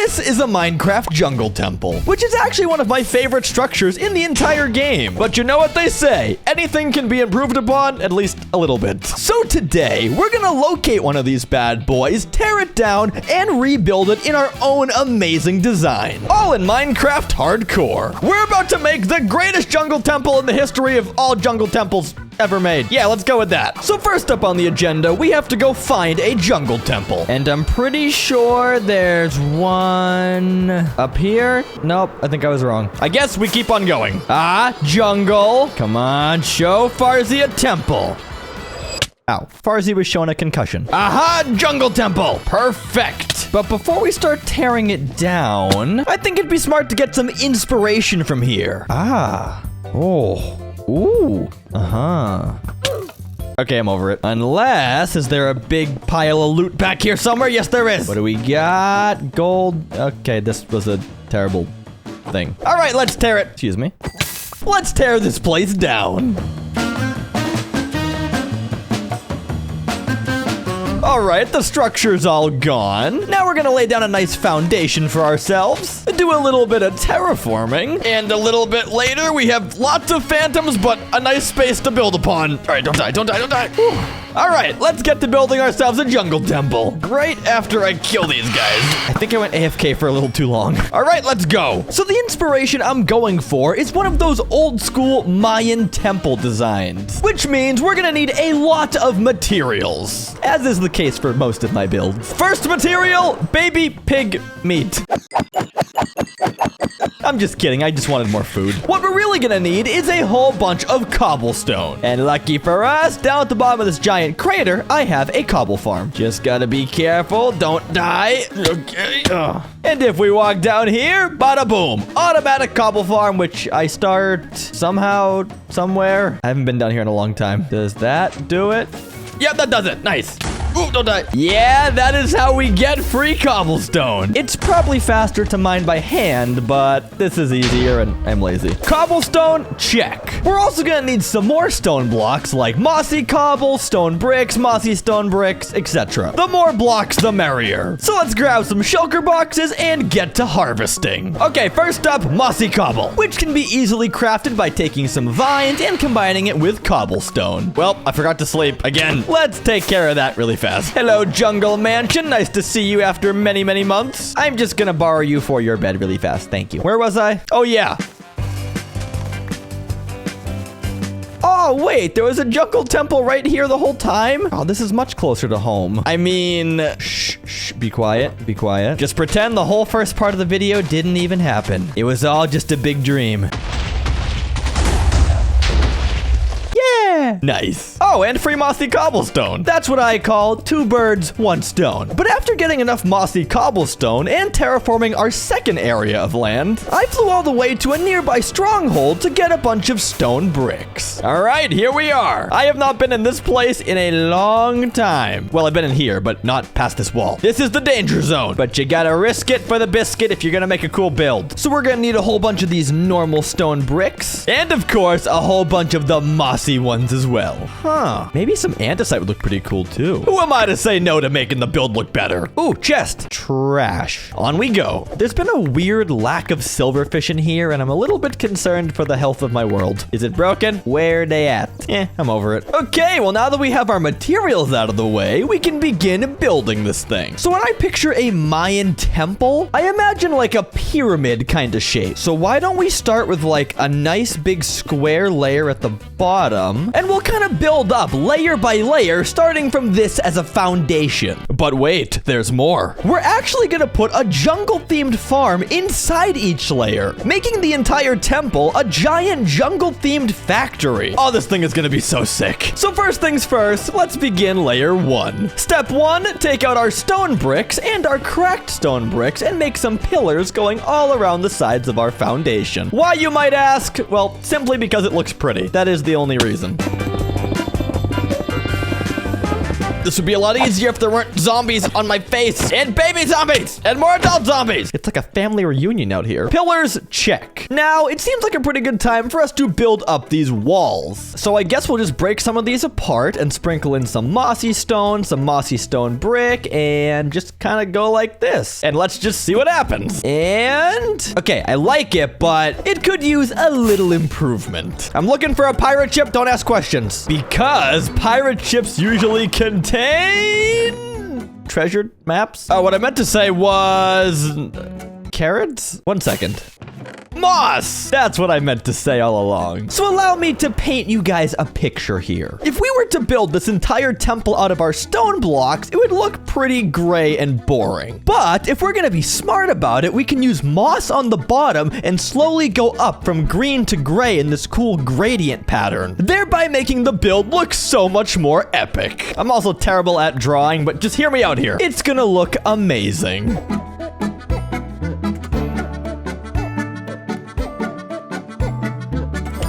This is a Minecraft jungle temple, which is actually one of my favorite structures in the entire game. But you know what they say, anything can be improved upon, at least a little bit. So today, we're gonna locate one of these bad boys, tear it down, and rebuild it in our own amazing design. All in Minecraft Hardcore. We're about to make the greatest jungle temple in the history of all jungle temples ever made. Yeah, let's go with that. So first up on the agenda, we have to go find a jungle temple. And I'm pretty sure there's one up here. Nope, I think I was wrong. I guess we keep on going. Jungle. Come on, show Farzy a temple. Ow, Farzy was showing a concussion. Aha, jungle temple. Perfect. But before we start tearing it down, I think it'd be smart to get some inspiration from here. Ooh. Okay, I'm over it. Unless, is there a big pile of loot back here somewhere? Yes, there is. What do we got? Gold. Okay, this was a terrible thing. All right, let's tear it. Excuse me. Let's tear this place down. All right, the structure's all gone. Now we're gonna lay down a nice foundation for ourselves, do a little bit of terraforming, and a little bit later, we have lots of phantoms, but a nice space to build upon. All right, don't die. Whew. All right, let's get to building ourselves a jungle temple. Right after I kill these guys. I think I went AFK for a little too long. All right, let's go. So the inspiration I'm going for is one of those old school Mayan temple designs, which means we're gonna need a lot of materials, as is the case for most of my builds. First material, baby pig meat. I'm just kidding, I just wanted more food. What we're really gonna need is a whole bunch of cobblestone. And lucky for us, down at the bottom of this giant crater, I have a cobble farm. Just gotta be careful, don't die. Okay. And if we walk down here, bada boom. Automatic cobble farm, which I start somehow, somewhere. I haven't been down here in a long time. Does that do it? Yep, that does it. Nice. Ooh, don't die. Yeah, that is how we get free cobblestone. It's probably faster to mine by hand, but this is easier and I'm lazy. Cobblestone, check. We're also gonna need some more stone blocks like mossy cobble, stone bricks, mossy stone bricks, etc. The more blocks, the merrier. So let's grab some shulker boxes and get to harvesting. Okay, first up, mossy cobble, which can be easily crafted by taking some vines and combining it with cobblestone. Well, I forgot to sleep again. Let's take care of that really fast. Hello, Jungle Mansion. Nice to see you after many, many months. I'm just gonna borrow you for your bed really fast. Thank you. Where was I? Oh, yeah. Oh, wait, there was a jungle temple right here the whole time? Oh, this is much closer to home. I mean, shh, be quiet, be quiet. Just pretend the whole first part of the video didn't even happen. It was all just a big dream. Nice. Oh, and free mossy cobblestone. That's what I call 2 birds, 1 stone. But after getting enough mossy cobblestone and terraforming our second area of land, I flew all the way to a nearby stronghold to get a bunch of stone bricks. All right, here we are. I have not been in this place in a long time. Well, I've been in here, but not past this wall. This is the danger zone, but you gotta risk it for the biscuit if you're gonna make a cool build. So we're gonna need a whole bunch of these normal stone bricks, and of course, a whole bunch of the mossy ones as well. Maybe some andesite would look pretty cool too. Who am I to say no to making the build look better? Ooh, chest. Trash. On we go. There's been a weird lack of silverfish in here, and I'm a little bit concerned for the health of my world. Is it broken? Where they at? I'm over it. Okay, well now that we have our materials out of the way, we can begin building this thing. So when I picture a Mayan temple, I imagine like a pyramid kind of shape. So why don't we start with like a nice big square layer at the bottom, and we'll kind of build up layer by layer, starting from this as a foundation. But wait, there's more. We're actually gonna put a jungle-themed farm inside each layer, making the entire temple a giant jungle-themed factory. Oh, this thing is gonna be so sick. So first things first, let's begin layer 1. Step 1, take out our stone bricks and our cracked stone bricks and make some pillars going all around the sides of our foundation. Why, you might ask? Well, simply because it looks pretty. That is the only reason. this would be a lot easier if there weren't zombies on my face. And baby zombies. And more adult zombies. It's like a family reunion out here. Pillars, check. Now, it seems like a pretty good time for us to build up these walls. So I guess we'll just break some of these apart and sprinkle in some mossy stone brick, and just kind of go like this. And let's just see what happens. And okay, I like it, but it could use a little improvement. I'm looking for a pirate ship. Don't ask questions, because pirate ships usually contain treasured maps. Oh, what I meant to say was carrots? 1 second. Moss! That's what I meant to say all along. So allow me to paint you guys a picture here. If we were to build this entire temple out of our stone blocks, it would look pretty gray and boring. But if we're gonna be smart about it, we can use moss on the bottom and slowly go up from green to gray in this cool gradient pattern, thereby making the build look so much more epic. I'm also terrible at drawing, but just hear me out here. It's gonna look amazing.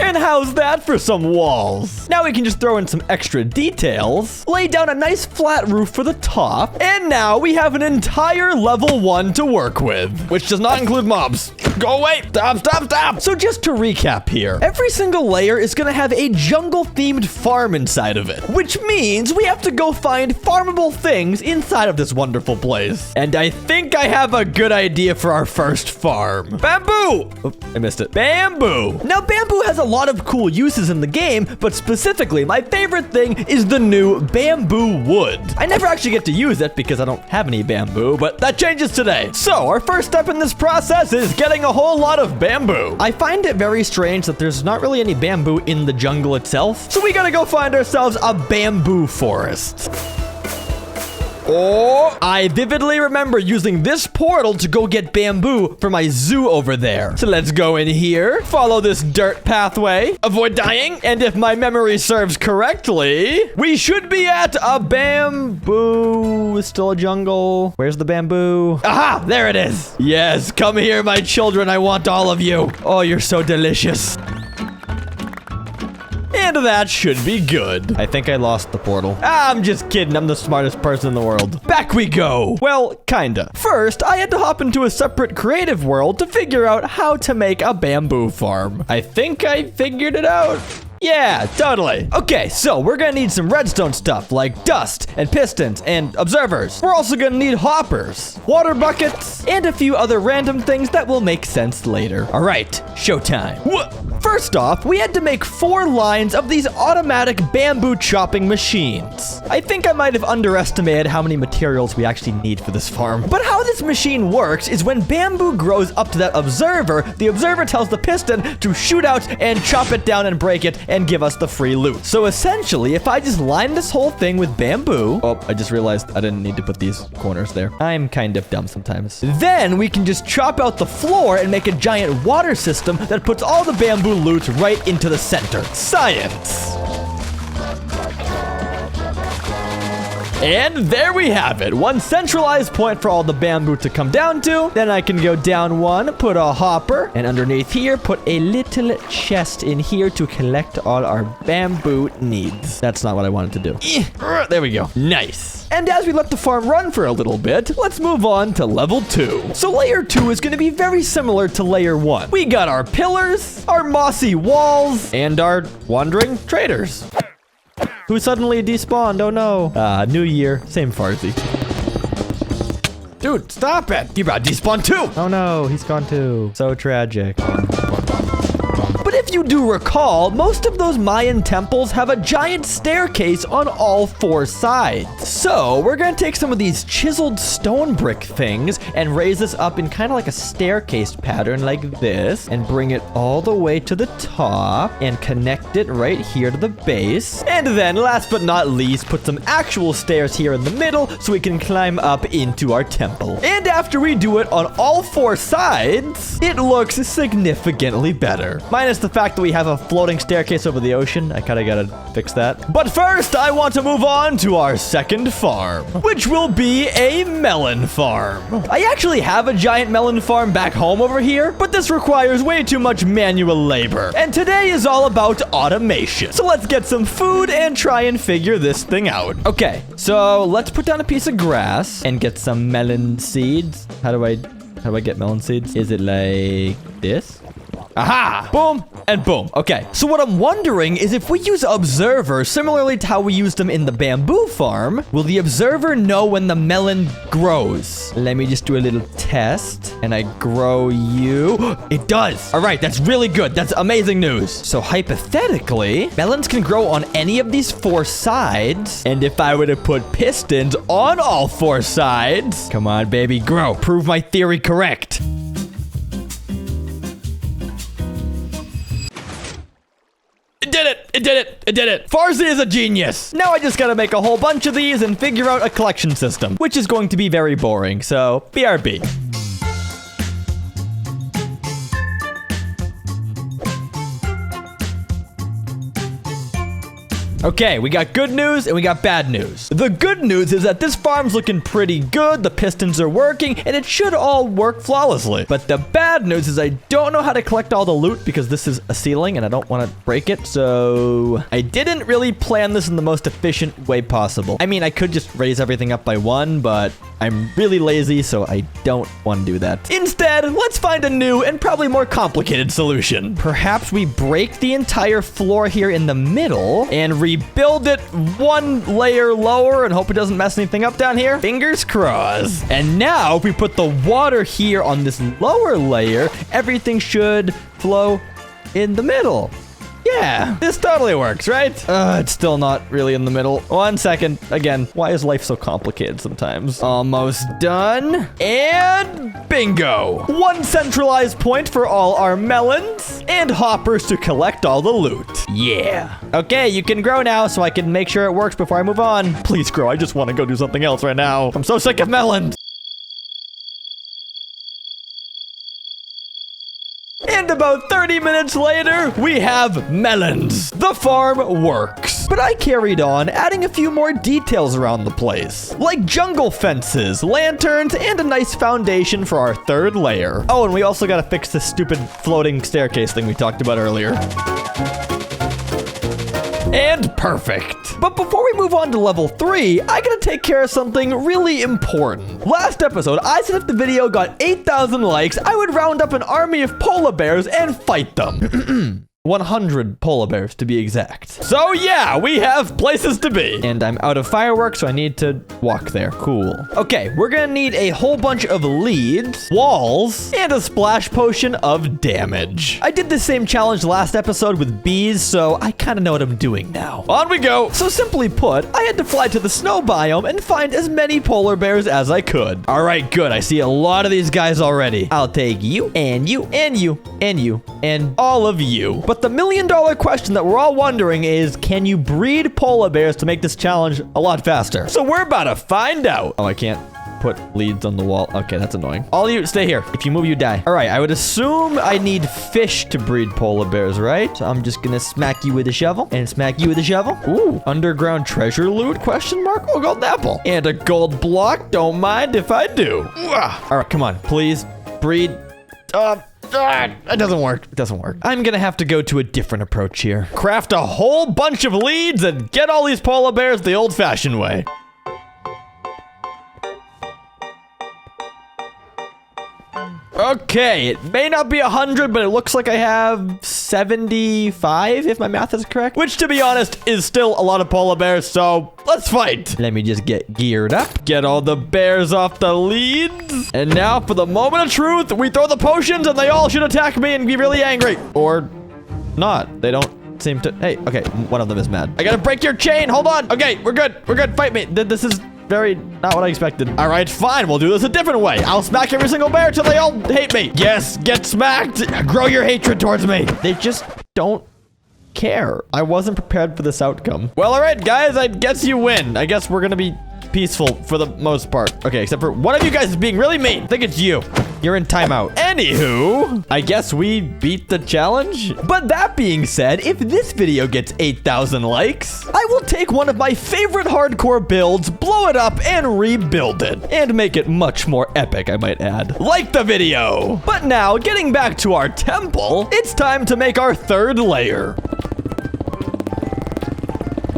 And how's that for some walls? Now we can just throw in some extra details, lay down a nice flat roof for the top, and now we have an entire level 1 to work with, which does not include mobs. Go away! Stop! So just to recap here, every single layer is gonna have a jungle-themed farm inside of it, which means we have to go find farmable things inside of this wonderful place. And I think I have a good idea for our first farm. Bamboo! Oh, I missed it. Bamboo! Now, bamboo has a lot of cool uses in the game, but specifically, my favorite thing is the new bamboo wood. I never actually get to use it because I don't have any bamboo, but that changes today. So, our first step in this process is getting a whole lot of bamboo. I find it very strange that there's not really any bamboo in the jungle itself, so we gotta go find ourselves a bamboo forest. Oh, I vividly remember using this portal to go get bamboo for my zoo over there. So let's go in here, follow this dirt pathway, avoid dying, and if my memory serves correctly, we should be at a bamboo. Still a jungle. Where's the bamboo? Aha, there it is. Yes, come here, my children. I want all of you. Oh, you're so delicious. And that should be good. I think I lost the portal. I'm just kidding. I'm the smartest person in the world. Back we go. Well, kinda. First, I had to hop into a separate creative world to figure out how to make a bamboo farm. I think I figured it out. Yeah, totally. Okay, so we're gonna need some redstone stuff like dust and pistons and observers. We're also gonna need hoppers, water buckets, and a few other random things that will make sense later. All right, showtime. First off, we had to make 4 lines of these automatic bamboo chopping machines. I think I might have underestimated how many materials we actually need for this farm. But how this machine works is when bamboo grows up to that observer, the observer tells the piston to shoot out and chop it down and break it and give us the free loot. So essentially, if I just line this whole thing with bamboo... Oh, I just realized I didn't need to put these corners there. I'm kind of dumb sometimes. Then we can just chop out the floor and make a giant water system that puts all the bamboo loot right into the center. Science! And there we have it. One centralized point for all the bamboo to come down to. Then I can go down 1, put a hopper, and underneath here, put a little chest in here to collect all our bamboo needs. That's not what I wanted to do. There we go. Nice. And as we let the farm run for a little bit, let's move on to level 2. So layer 2 is going to be very similar to layer 1. We got our pillars, our mossy walls, and our wandering traders. Who suddenly despawned? Oh no. New year, same Farzy. Dude, stop it! You brought despawn too! Oh no, he's gone too. So tragic. But if you do recall, most of those Mayan temples have a giant staircase on all 4 sides. So we're gonna take some of these chiseled stone brick things and raise this up in kind of like a staircase pattern like this, and bring it all the way to the top and connect it right here to the base. And then last but not least, put some actual stairs here in the middle so we can climb up into our temple. And after we do it on all 4 sides, it looks significantly better. Minus the fact fact that we have a floating staircase over the ocean. I kind of gotta fix that. But first, I want to move on to our second farm, which will be a melon farm. I actually have a giant melon farm back home over here, but this requires way too much manual labor. And today is all about automation. So let's get some food and try and figure this thing out. Okay, so let's put down a piece of grass and get some melon seeds. How do I get melon seeds? Is it like this? Aha! Boom and boom. Okay, so what I'm wondering is if we use observer similarly to how we used them in the bamboo farm, will the observer know when the melon grows? Let me just do a little test and I grow you. It does. All right, that's really good. That's amazing news. So hypothetically, melons can grow on any of these 4 sides. And if I were to put pistons on all 4 sides, come on, baby, grow. Prove my theory correct. It did it! It did it! It did it! Farzy is a genius! Now I just gotta make a whole bunch of these and figure out a collection system, which is going to be very boring, so BRB. Okay, we got good news and we got bad news. The good news is that this farm's looking pretty good, the pistons are working, and it should all work flawlessly. But the bad news is I don't know how to collect all the loot because this is a ceiling and I don't want to break it, so I didn't really plan this in the most efficient way possible. I mean, I could just raise everything up by 1, but I'm really lazy, so I don't want to do that. Instead, let's find a new and probably more complicated solution. Perhaps we break the entire floor here in the middle and rebuild it 1 layer lower and hope it doesn't mess anything up down here. Fingers crossed. And now if we put the water here on this lower layer, everything should flow in the middle. Yeah, this totally works, right? It's still not really in the middle. 1 second. Again, why is life so complicated sometimes? Almost done. And bingo. 1 centralized point for all our melons and hoppers to collect all the loot. Yeah. Okay, you can grow now so I can make sure it works before I move on. Please grow. I just want to go do something else right now. I'm so sick of melons. And about 30 minutes later, we have melons. The farm works. But I carried on, adding a few more details around the place, like jungle fences, lanterns, and a nice foundation for our 3rd layer. Oh, and we also gotta fix this stupid floating staircase thing we talked about earlier. And perfect. But before we move on to level 3, I gotta take care of something really important. Last episode, I said if the video got 8,000 likes, I would round up an army of polar bears and fight them. 100 polar bears to be exact. So yeah, we have places to be. And I'm out of fireworks, so I need to walk there. Cool. Okay, we're gonna need a whole bunch of leads, walls, and a splash potion of damage. I did the same challenge last episode with bees, so I kind of know what I'm doing now. On we go. So simply put, I had to fly to the snow biome and find as many polar bears as I could. All right, good. I see a lot of these guys already. I'll take you, and you, and you, and you, and all of you. But the $1 million question that we're all wondering is, can you breed polar bears to make this challenge a lot faster? So we're about to find out. Oh, I can't put leads on the wall. Okay, that's annoying. All of you, stay here. If you move, you die. All right, I would assume I need fish to breed polar bears, right? So I'm just gonna smack you with a shovel and smack you with a shovel. Ooh, underground treasure loot, question mark? Oh, golden apple. And a gold block. Don't mind if I do. All right, come on, please breed. It doesn't work. It doesn't work. I'm gonna have to go to a different approach here. Craft a whole bunch of leads and get all these polar bears the old-fashioned way. Okay, it may not be 100, but it looks like I have 75, if my math is correct. Which, to be honest, is still a lot of polar bears, so let's fight. Let me just get geared up. Get all the bears off the leads. And now, for the moment of truth, we throw the potions, and they all should attack me and be really angry. Or not. They don't seem to... Hey, okay, one of them is mad. I gotta break your chain. Hold on. Okay, we're good. We're good. Fight me. This is... very not what I expected. All right, fine. We'll do this a different way. I'll smack every single bear till they all hate me. Yes, get smacked. Grow your hatred towards me. They just don't care. I wasn't prepared for this outcome. Well, all right, guys, I guess you win. I guess we're gonna be peaceful for the most part. Okay, except for one of you guys is being really mean. I think it's you. You're in timeout. Anywho, I guess we beat the challenge. But that being said, if this video gets 8,000 likes, I will take one of my favorite hardcore builds, blow it up, and rebuild it. And make it much more epic, I might add. Like the video! But now, getting back to our temple, it's time to make our third layer.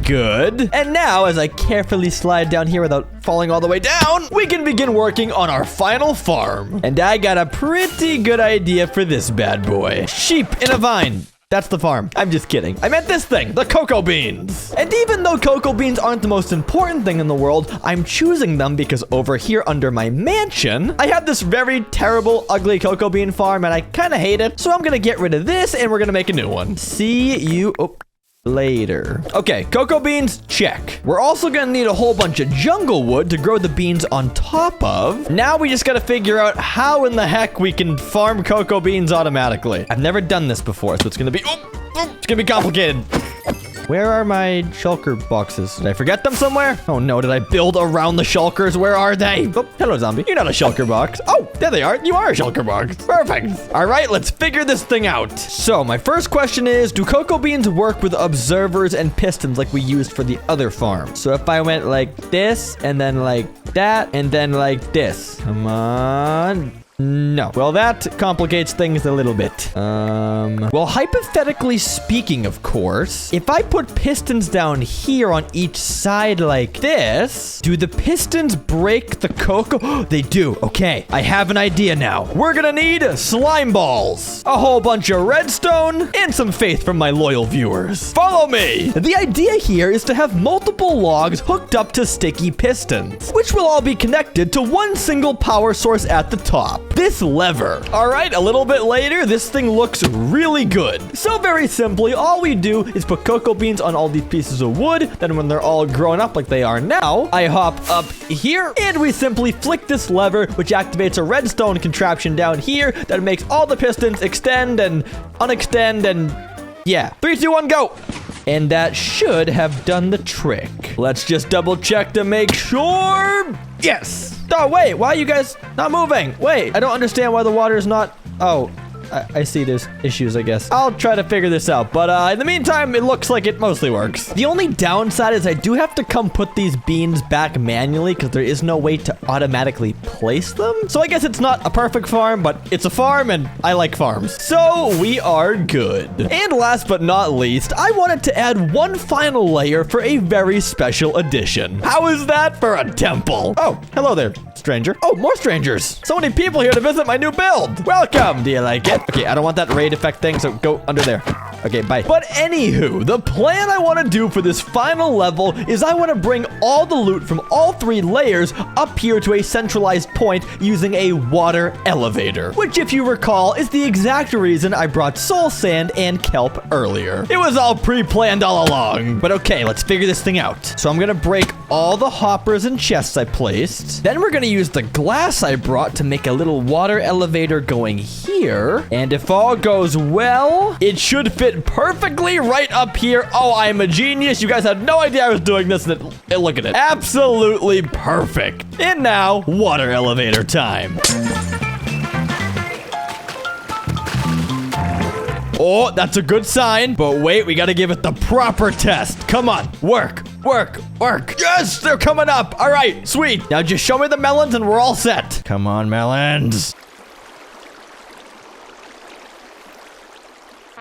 Good. And now, as I carefully slide down here without falling all the way down, we can begin working on our final farm. And I got a pretty good idea for this bad boy. Sheep in a vine. That's the farm. I'm just kidding. I meant this thing, the cocoa beans. And even though cocoa beans aren't the most important thing in the world, I'm choosing them because over here under my mansion, I have this very terrible, ugly cocoa bean farm, and I kind of hate it. So I'm going to get rid of this, and we're going to make a new one. See you... Oh. Later. Okay, cocoa beans, check. We're also gonna need a whole bunch of jungle wood to grow the beans on top of. Now we just gotta figure out how in the heck we can farm cocoa beans automatically. I've never done this before, so it's gonna be it's gonna be complicated. Where are my shulker boxes? Did I forget them somewhere? Oh no, did I build around the shulkers? Where are they? Oh, hello, zombie. You're not a shulker box. Oh, there they are. You are a shulker box. Perfect. All right, let's figure this thing out. So my first question is, do cocoa beans work with observers and pistons like we used for the other farm? So if I went like this, and then like that, and then like this. Come on. No. Well, that complicates things a little bit. Well, hypothetically speaking, of course, if I put pistons down here on each side like this, do the pistons break the cocoa? They do. Okay, I have an idea now. We're gonna need slime balls, a whole bunch of redstone, and some faith from my loyal viewers. Follow me. The idea here is to have multiple logs hooked up to sticky pistons, which will all be connected to one single power source at the top. This lever. All right, a little bit later, this thing looks really good. So very simply, all we do is put cocoa beans on all these pieces of wood. Then when they're all grown up like they are now, I hop up here and we simply flick this lever, which activates a redstone contraption down here that makes all the pistons extend and unextend and yeah. 3, 2, 1, go. And that should have done the trick. Let's just double check to make sure. Yes. Oh, wait, why are you guys not moving? Wait, I don't understand why the water is not... Oh, I see there's issues, I guess. I'll try to figure this out, but in the meantime, it looks like it mostly works. The only downside is I do have to come put these beans back manually because there is no way to automatically place them. So I guess it's not a perfect farm, but it's a farm and I like farms. So we are good. And last but not least, I wanted to add one final layer for a very special addition. How is that for a temple? Oh, hello there, stranger. Oh, more strangers. So many people here to visit my new build. Welcome. Do you like it? Okay, I don't want that raid effect thing, so go under there. Okay, bye. But anywho, the plan I want to do for this final level is I want to bring all the loot from all 3 layers up here to a centralized point using a water elevator, which if you recall is the exact reason I brought soul sand and kelp earlier. It was all pre-planned all along. But okay, let's figure this thing out. So I'm going to break all the hoppers and chests I placed. Then we're going to use the glass I brought to make a little water elevator going here. And if all goes well, it should fit perfectly right up here. Oh, I am a genius. You guys had no idea I was doing this. And look at it. Absolutely perfect. And now, water elevator time. Oh, that's a good sign. But wait, we got to give it the proper test. Come on, work, work, work. Yes, they're coming up. All right, sweet. Now just show me the melons and we're all set. Come on, melons.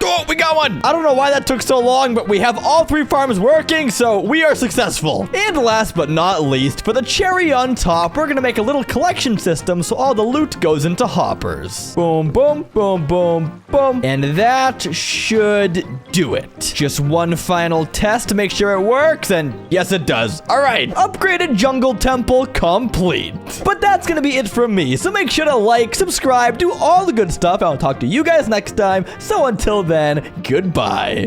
Oh, we got one. I don't know why that took so long, but we have all 3 farms working, so we are successful. And last but not least, for the cherry on top, we're gonna make a little collection system so all the loot goes into hoppers. Boom, boom, boom, boom, boom. And that should do it. Just one final test to make sure it works, and yes, it does. All right, upgraded jungle temple complete. But that's gonna be it from me, so make sure to like, subscribe, do all the good stuff. I'll talk to you guys next time. So until then, goodbye.